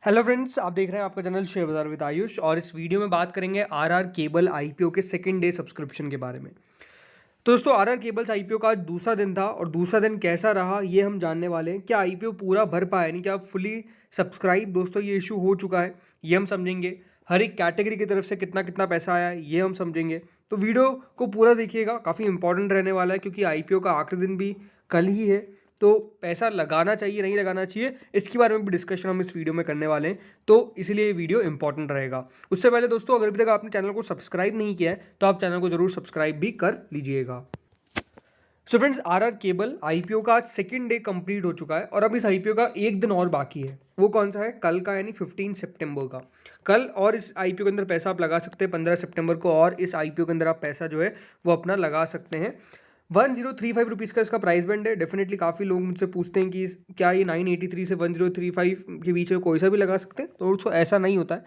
Hello friends, आप देख रहे हैं आपका चैनल शेयर बाजार विद आयुष। और इस वीडियो में बात करेंगे आरआर केबल आईपीओ के सेकंड डे सब्सक्रिप्शन के बारे में। तो दोस्तों, आरआर केबल्स आईपीओ का आज दूसरा दिन था और दूसरा दिन कैसा रहा ये हम जानने वाले हैं। क्या आईपीओ पूरा भर पाया, यानी क्या फुली सब्सक्राइब दोस्तों ये इशू हो चुका है, ये हम समझेंगे। हर एक कैटेगरी की तरफ से कितना कितना पैसा आया है ये हम समझेंगे। तो वीडियो को पूरा देखिएगा, काफ़ी इंपॉर्टेंट रहने वाला है क्योंकि आईपीओ का आखिरी दिन भी कल ही है। तो पैसा लगाना चाहिए नहीं लगाना चाहिए, इसके बारे में भी डिस्कशन हम इस वीडियो में करने वाले हैं। तो इसलिए ये वीडियो इंपॉर्टेंट रहेगा। उससे पहले दोस्तों, अगर अभी तक आपने चैनल को सब्सक्राइब नहीं किया है तो आप चैनल को जरूर सब्सक्राइब भी कर लीजिएगा। So friends, RR cable IPO का आज सेकंड डे कंप्लीट हो चुका है और अब इस आईपीओ का एक दिन और बाकी है। वो कौन सा है? कल का, यानी 15 सितंबर का। कल और इस आईपीओ के अंदर पैसा आप लगा सकते हैं 15 सितंबर को, और इस आईपीओ के अंदर आप पैसा जो है वो अपना लगा सकते हैं। 1035 रुपीज़ का इसका प्राइस बैंड है। डेफिनेटली काफ़ी लोग मुझसे पूछते हैं कि क्या ये 983 से 1035 के बीच में कोई सा भी लगा सकते हैं, तो उसको ऐसा नहीं होता है।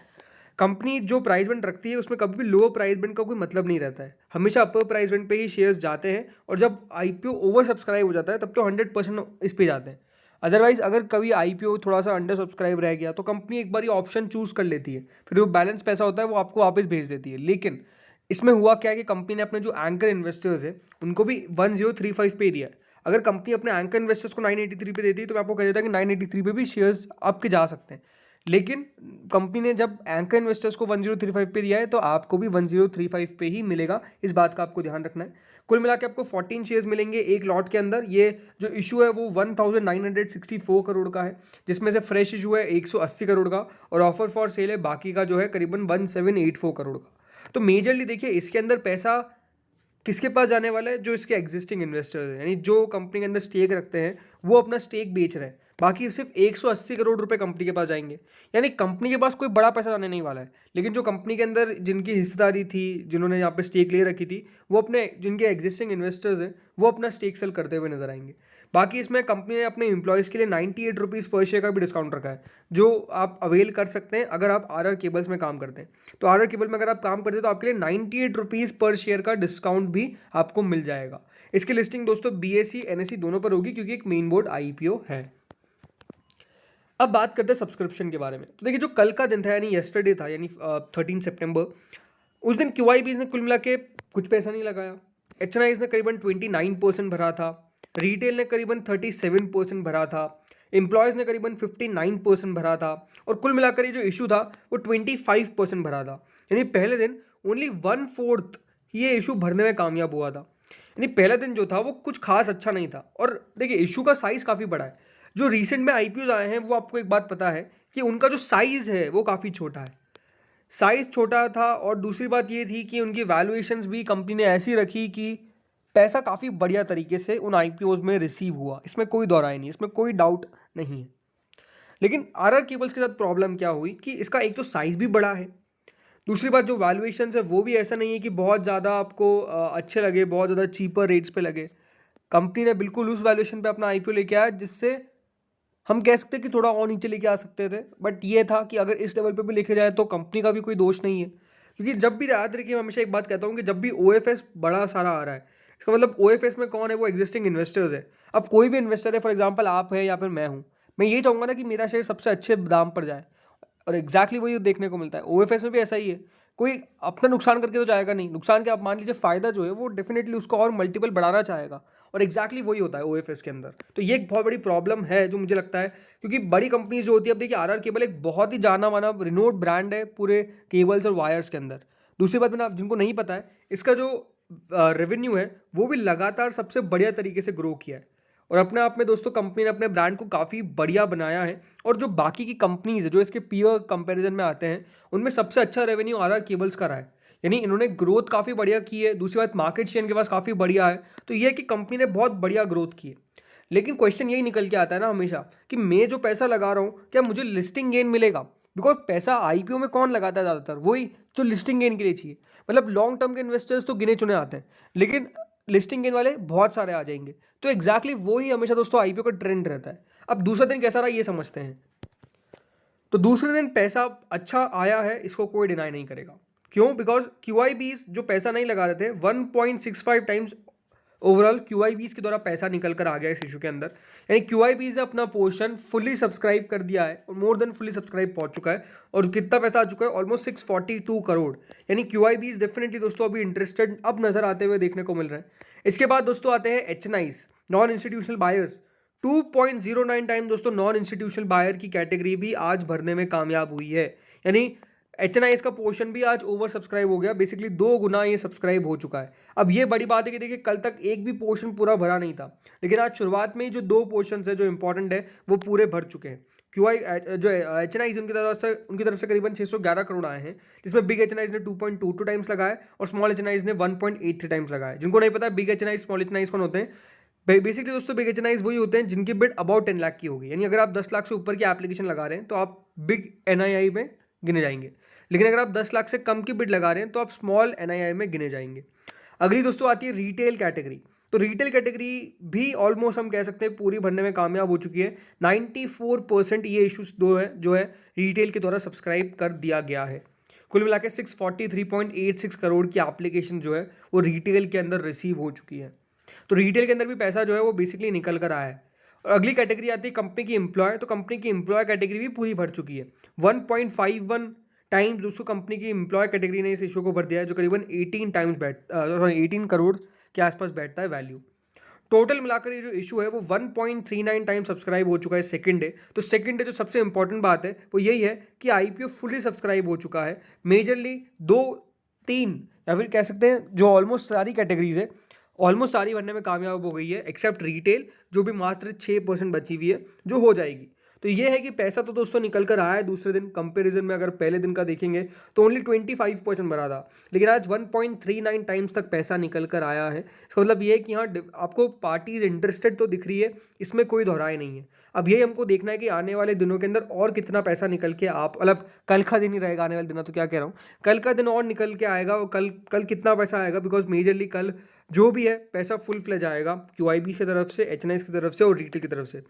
कंपनी जो प्राइस बैंड रखती है उसमें कभी भी लोअर प्राइस बैंड का कोई मतलब नहीं रहता है, हमेशा अपर प्राइस बैंड पे ही शेयर्स जाते हैं। और जब आईपीओ ओवर सब्सक्राइब हो जाता है तब तो 100% इस पे जाते हैं। अदरवाइज अगर कभी आईपीओ थोड़ा सा अंडर सब्सक्राइब रह गया तो कंपनी एक बार ये ऑप्शन चूज कर लेती है, फिर जो बैलेंस पैसा होता है वो आपको वापस भेज देती है। लेकिन इसमें हुआ क्या है कि कंपनी ने अपने जो एंकर इन्वेस्टर्स है उनको भी 1035 पे दिया है। अगर कंपनी अपने एंकर इन्वेस्टर्स को 983 पे देती है तो मैं आपको कह देता कि 983 पे भी शेयर्स आपके जा सकते हैं। लेकिन कंपनी ने जब एंकर इन्वेस्टर्स को 1035 पे दिया है तो आपको भी 1035 पे ही मिलेगा, इस बात का आपको ध्यान रखना है। कुल मिला के आपको 14 शेयर्स मिलेंगे एक लॉट के अंदर। ये जो इशू है वो 1964 करोड़ का है, जिसमें से फ्रेश इशू है 180 करोड़ का और ऑफर फॉर सेल है बाकी का जो है करीबन 1784 करोड़ का। तो मेजरली देखिए इसके अंदर पैसा किसके पास जाने वाला है? जो इसके एग्जिस्टिंग इन्वेस्टर्स हैं, यानी जो कंपनी के अंदर स्टेक रखते हैं वो अपना स्टेक बेच रहे हैं। बाकी सिर्फ 180 करोड़ रुपए कंपनी के पास जाएंगे, यानी कंपनी के पास कोई बड़ा पैसा जाने नहीं वाला है। लेकिन जो कंपनी के अंदर जिनकी हिस्सेदारी थी, जिन्होंने यहाँ पे स्टेक ले रखी थी, वो अपने जिनके एग्जिस्टिंग इन्वेस्टर्स हैं वो अपना स्टेक सेल करते हुए नजर आएंगे। बाकी इसमें कंपनी ने अपने एम्प्लॉयज़ के लिए 98 रुपीज़ पर शेयर का भी डिस्काउंट रखा है, जो आप अवेल कर सकते हैं अगर आप आरआर केबल्स में काम करते हैं। तो आरआर केबल में अगर आप काम करते हैं तो आपके लिए 98 रुपीज़ पर शेयर का डिस्काउंट भी आपको मिल जाएगा। इसकी लिस्टिंग दोस्तों बीएसई एनएसई दोनों पर होगी क्योंकि एक मेन बोर्ड आईपीओ है। अब बात करते हैं सब्सक्रिप्शन के बारे में। तो देखिए जो कल का दिन था यानी येस्टरडे था, यानी 13 सितंबर, उस दिन क्यूआईबीज ने कुल मिला के कुछ पैसा नहीं लगाया। एचएनआईज ने करीबन 29% भरा था, रिटेल ने करीबन 37% भरा था, एम्प्लॉयज़ ने करीबन 59% भरा था, और कुल मिलाकर ये जो इशू था वो 25% भरा था। यानी पहले दिन ओनली 1/4 ये इशू भरने में कामयाब हुआ था। यानी पहला दिन जो था वो कुछ खास अच्छा नहीं था। और देखिए इशू का साइज़ काफ़ी बड़ा है। जो रिसेंट में आईपीओ आए हैं वो आपको एक बात पता है कि उनका जो साइज़ है वो काफ़ी छोटा है। साइज़ छोटा था और दूसरी बात ये थी कि उनकी वैल्यूएशंस भी कंपनी ने ऐसी रखी कि पैसा काफ़ी बढ़िया तरीके से उन आईपीओज में रिसीव हुआ, इसमें कोई दो राय नहीं, इसमें कोई डाउट नहीं है। लेकिन आरआर केबल्स के साथ प्रॉब्लम क्या हुई कि इसका एक तो साइज़ भी बड़ा है, दूसरी बात जो वैल्यूएशंस है वो भी ऐसा नहीं है कि बहुत ज़्यादा आपको अच्छे लगे, बहुत ज़्यादा चीपर रेट्स पे लगे। कंपनी ने बिल्कुल उस वैल्यूएशन पे अपना आईपीओ लेके आया जिससे हम कह सकते हैं कि थोड़ा और नीचे लेके आ सकते थे। बट ये था कि अगर इस लेवल पे भी लेके जाए तो कंपनी का भी कोई दोष नहीं है, क्योंकि जब भी याद रखिए, मैं हमेशा एक बात कहता हूँ कि जब भी ओएफएस बड़ा सारा आ रहा है, इसका मतलब ओएफएस में कौन है? वो एग्जिस्टिंग इन्वेस्टर्स है। अब कोई भी इन्वेस्टर है, फॉर एग्जाम्पल आप है या फिर मैं हूँ, मैं ये चाहूँगा ना कि मेरा शेयर सबसे अच्छे दाम पर जाए, और एग्जैक्टली वही देखने को मिलता है। ओएफएस में भी ऐसा ही है, कोई अपना नुकसान करके तो जाएगा नहीं, नुकसान के आप मान लीजिए फायदा जो है वो डेफिनेटली उसको और मल्टीपल बढ़ाना चाहेगा, और एग्जैक्टली वही होता है ओएफएस के अंदर। तो ये एक बहुत बड़ी प्रॉब्लम है जो मुझे लगता है, क्योंकि बड़ी कंपनीज जो होती है, अब देखिए आरआर केबल एक बहुत ही जाना माना रिनोड ब्रांड है पूरे केबल्स और वायर्स के अंदर। दूसरी बात मैंने आप जिनको नहीं पता है, इसका जो रेवेन्यू है वो भी लगातार सबसे बढ़िया तरीके से ग्रो किया है, और अपने आप में दोस्तों कंपनी ने अपने ब्रांड को काफ़ी बढ़िया बनाया है। और जो बाकी की कंपनीज है जो इसके पीयर कंपैरिजन में आते हैं, उनमें सबसे अच्छा रेवेन्यू आरआर केबल्स का रहा है, यानी इन्होंने ग्रोथ काफ़ी बढ़िया की है। दूसरी बात मार्केट शेयर इनके पास काफ़ी बढ़िया है। तो ये है कि कंपनी ने बहुत बढ़िया ग्रोथ की है। लेकिन क्वेश्चन यही निकल के आता है ना हमेशा कि मैं जो पैसा लगा रहा हूँ क्या मुझे लिस्टिंग गेन मिलेगा? बिकॉज पैसा आईपीओ में कौन लगाता है ज़्यादातर? वही जो लिस्टिंग गेन के लिए चाहिए। मतलब लॉन्ग टर्म के इन्वेस्टर्स तो गिने चुने आते हैं, लेकिन लिस्टिंग गेन वाले बहुत सारे आ जाएंगे। तो एग्जैक्टली वो ही हमेशा दोस्तों आईपीओ का ट्रेंड रहता है। अब दूसरा दिन कैसा रहा ये समझते हैं। तो दूसरे दिन पैसा अच्छा आया है, इसको कोई डिनाई नहीं करेगा। क्यों? बिकॉज क्यूआईबीज जो पैसा नहीं लगा रहे थे 1.65 टाइम्स ओवरऑल QIBs के द्वारा पैसा निकल कर आ गया इस इशू के अंदर, यानी QIBs ने अपना पोर्शन फुली सब्सक्राइब कर दिया है और मोर देन फुली सब्सक्राइब पहुंच चुका है। और कितना पैसा आ चुका है? ऑलमोस्ट 642 करोड़। यानी QIBs डेफिनेटली दोस्तों अभी इंटरेस्टेड अब नजर आते हुए देखने को मिल रहे हैं। इसके बाद दोस्तों आते हैं HNIs, non institutional buyers. 2.09 time दोस्तों नॉन इंस्टीट्यूशनल बायर की कैटेगरी भी आज भरने में कामयाब हुई है। यानी HNIs का पोर्शन भी आज ओवर सब्सक्राइब हो गया, बेसिकली 2 गुना ये सब्सक्राइब हो चुका है। अब ये बड़ी बात है कि देखिए कल तक एक भी पोर्शन पूरा भरा नहीं था, लेकिन आज शुरुआत में ही जो 2 पोर्शन है जो इंपॉर्टेंट है वो पूरे भर चुके हैं। जो HNIs उनकी तरफ से करीबन 611 करोड़ आए हैं, जिसमें बिग HNIs ने 2.22 टाइम्स लगाए और स्मॉल HNIs ने 1.83 टाइम्स लगाए। जिनको नहीं पता बिग HNIs स्मॉल HNIs कौन होते हैं, बेसिकली दोस्तों बिग HNIs वही होते हैं जिनकी बिड अबाउट 10 लाख की होगी। यानी अगर आप 10 लाख से ऊपर की एप्लीकेशन लगा रहे हैं तो आप बिग NII में गिने जाएंगे, लेकिन अगर आप 10 लाख से कम की बिड लगा रहे हैं तो आप स्मॉल NII में गिने जाएंगे। अगली दोस्तों आती है रिटेल कैटेगरी। तो रिटेल कैटेगरी भी ऑलमोस्ट हम कह सकते हैं पूरी भरने में कामयाब हो चुकी है। 94% ये इशूज जो है रिटेल के द्वारा सब्सक्राइब कर दिया गया है। कुल मिला के 643.86 करोड़ की एप्लीकेशन जो है वो रिटेल के अंदर रिसीव हो चुकी है। तो रिटेल के अंदर भी पैसा जो है वो बेसिकली निकल कर आया है। और अगली कैटेगरी आती है कंपनी की एम्प्लॉय। तो कंपनी की एम्प्लॉय कैटेगरी भी पूरी भर चुकी है। 1.51 टाइम्स दोस्तों कंपनी की एम्प्लॉय कैटेगरी ने इस इशू को भर दिया है, जो करीबन 18 करोड़ के आसपास बैठता है वैल्यू। टोटल मिलाकर ये जो इशू है वो 1.39 टाइम सब्सक्राइब हो चुका है सेकंड डे। तो सेकंड डे जो सबसे इंपॉर्टेंट बात है वो यही है कि IPO फुली सब्सक्राइब हो चुका है। मेजरली 2-3 या फिर कह सकते हैं जो ऑलमोस्ट सारी कैटेगरीज है ऑलमोस्ट सारी बनने में कामयाब हो गई है, एक्सेप्ट रिटेल जो भी मात्र 6% बची हुई है जो हो जाएगी। तो ये है कि पैसा तो दोस्तों निकल कर आया है दूसरे दिन कंपैरिजन में। अगर पहले दिन का देखेंगे तो ओनली 25% भरा था, लेकिन आज 1.39 टाइम्स तक पैसा निकल कर आया है। इसका मतलब ये है कि हाँ आपको पार्टीज इंटरेस्टेड तो दिख रही है, इसमें कोई दोहराए नहीं है। अब यही हमको देखना है कि आने वाले दिनों के अंदर और कितना पैसा निकल के आप मतलब कल का दिन ही रहेगा, आने वाले दिन तो क्या कह रहा हूँ, कल का दिन और निकल के आएगा। और कल कितना पैसा आएगा, बिकॉज मेजरली कल जो भी है पैसा फुल फ्लेज आएगा QIB की तरफ से, HNIs की तरफ से और रिटेल की तरफ से।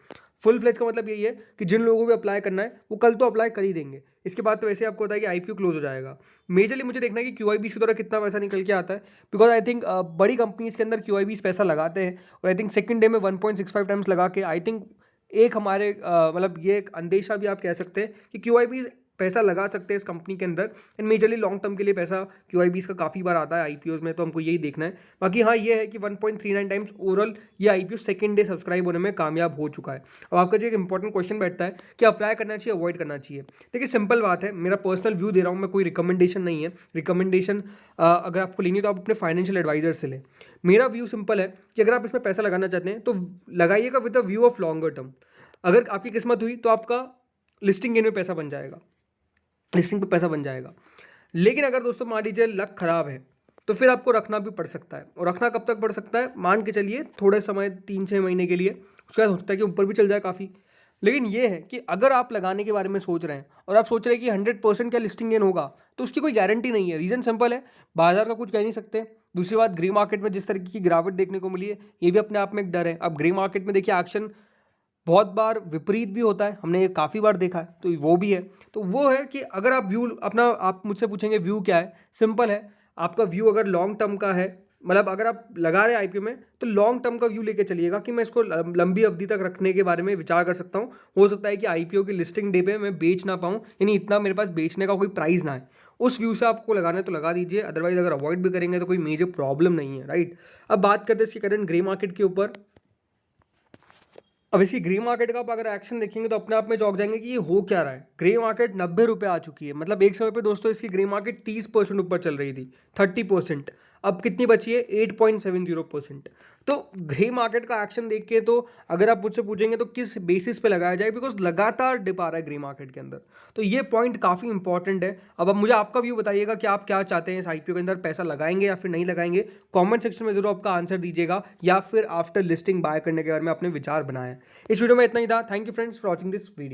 फुल फ्लेज का मतलब यही है कि जिन लोगों को भी अप्लाई करना है वो कल तो अप्लाई कर ही देंगे। इसके बाद तो वैसे आपको होता है कि IPO क्लोज हो जाएगा। मेजरली मुझे देखना है कि QIBs के द्वारा कितना पैसा निकल के आता है, बिकॉज आई थिंक बड़ी कंपनीज के अंदर QIBs पैसा लगाते हैं और आई थिंक सेकंड डे में 1.65 टाइम्स लगा के आई थिंक एक हमारे मतलब ये एक अंदेशा भी आप कह सकते हैं कि QIBs पैसा लगा सकते हैं इस कंपनी के अंदर। एंड मेजरली लॉन्ग टर्म के लिए पैसा QIBs का काफ़ी बार आता है IPOs में, तो हमको यही देखना है। बाकी हाँ ये है कि 1.39 टाइम्स ओवरऑल ये IPO सेकंड डे सब्सक्राइब होने में कामयाब हो चुका है। अब आपका जो एक इंपॉर्टेंट क्वेश्चन बैठता है कि अप्लाई करना चाहिए अवॉइड करना चाहिए। देखिए सिंपल बात है, मेरा पर्सनल व्यू दे रहा हूँ मैं, कोई रिकमेंडेशन नहीं है। रिकमेंडेशन अगर आपको लेनी है तो आप अपने फाइनेंशियल एडवाइजर से लें। मेरा व्यू सिंपल है कि अगर आप इसमें पैसा लगाना चाहते हैं तो लगाइएगा with a view of longer term. अगर आपकी किस्मत हुई तो आपका लिस्टिंग गेन में पैसा बन जाएगा, लिस्टिंग पे पैसा बन जाएगा। लेकिन अगर दोस्तों मान लीजिए लक खराब है तो फिर आपको रखना भी पड़ सकता है। और रखना कब तक पड़ सकता है, मान के चलिए थोड़े समय 3-6 महीने के लिए, उसके बाद हो सकता है कि ऊपर भी चल जाए काफ़ी। लेकिन ये है कि अगर आप लगाने के बारे में सोच रहे हैं और आप सोच रहे हैं कि 100% क्या लिस्टिंग गेन होगा, तो उसकी कोई गारंटी नहीं है। रीज़न सिंपल है, बाजार का कुछ कह नहीं सकते। दूसरी बात, ग्रे मार्केट में जिस तरीके की गिरावट देखने को मिली है ये भी अपने आप में एक डर है। अब ग्रे मार्केट में देखिए एक्शन बहुत बार विपरीत भी होता है, हमने ये काफ़ी बार देखा है, तो वो भी है। तो वो है कि अगर आप व्यू अपना, आप मुझसे पूछेंगे व्यू क्या है, सिंपल है। आपका व्यू अगर लॉन्ग टर्म का है, मतलब अगर आप लगा रहे हैं IPO में तो लॉन्ग टर्म का व्यू लेके चलिएगा कि मैं इसको लंबी अवधि तक रखने के बारे में विचार कर सकता हूँ। हो सकता है कि IPO की लिस्टिंग डे पे मैं बेच ना पाऊँ, यानी इतना मेरे पास बेचने का कोई प्राइस ना है। उस व्यू से आपको लगाना है तो लगा दीजिए, अदरवाइज अगर अवॉइड भी करेंगे तो कोई मेजर प्रॉब्लम नहीं है, राइट। अब बात करते हैं इसकी करंट ग्रे मार्केट के ऊपर। अब इसी ग्रे मार्केट का आप अगर एक्शन देखेंगे तो अपने आप में चौंक जाएंगे कि ये हो क्या रहा है। ग्रे मार्केट 90 रुपये आ चुकी है, मतलब एक समय पे दोस्तों इसकी ग्रे मार्केट 30% ऊपर चल रही थी, 30%। अब कितनी बची है, 8.70%। तो ग्रे मार्केट का एक्शन देख के तो अगर आप मुझसे पूछेंगे तो किस बेसिस पे लगाया जाए, बिकॉज लगातार डिप आ रहा है ग्रे मार्केट के अंदर, तो ये पॉइंट काफ़ी इंपॉर्टेंट है। अब मुझे आपका व्यू बताइएगा कि आप क्या चाहते हैं, इस IPO के अंदर पैसा लगाएंगे या फिर नहीं लगाएंगे। कमेंट सेक्शन में जरूर आपका आंसर दीजिएगा, या फिर आफ्टर लिस्टिंग बाय करने के बारे में अपने विचार बनाएं। इस वीडियो में इतना ही था। Thank you friends for watching this video.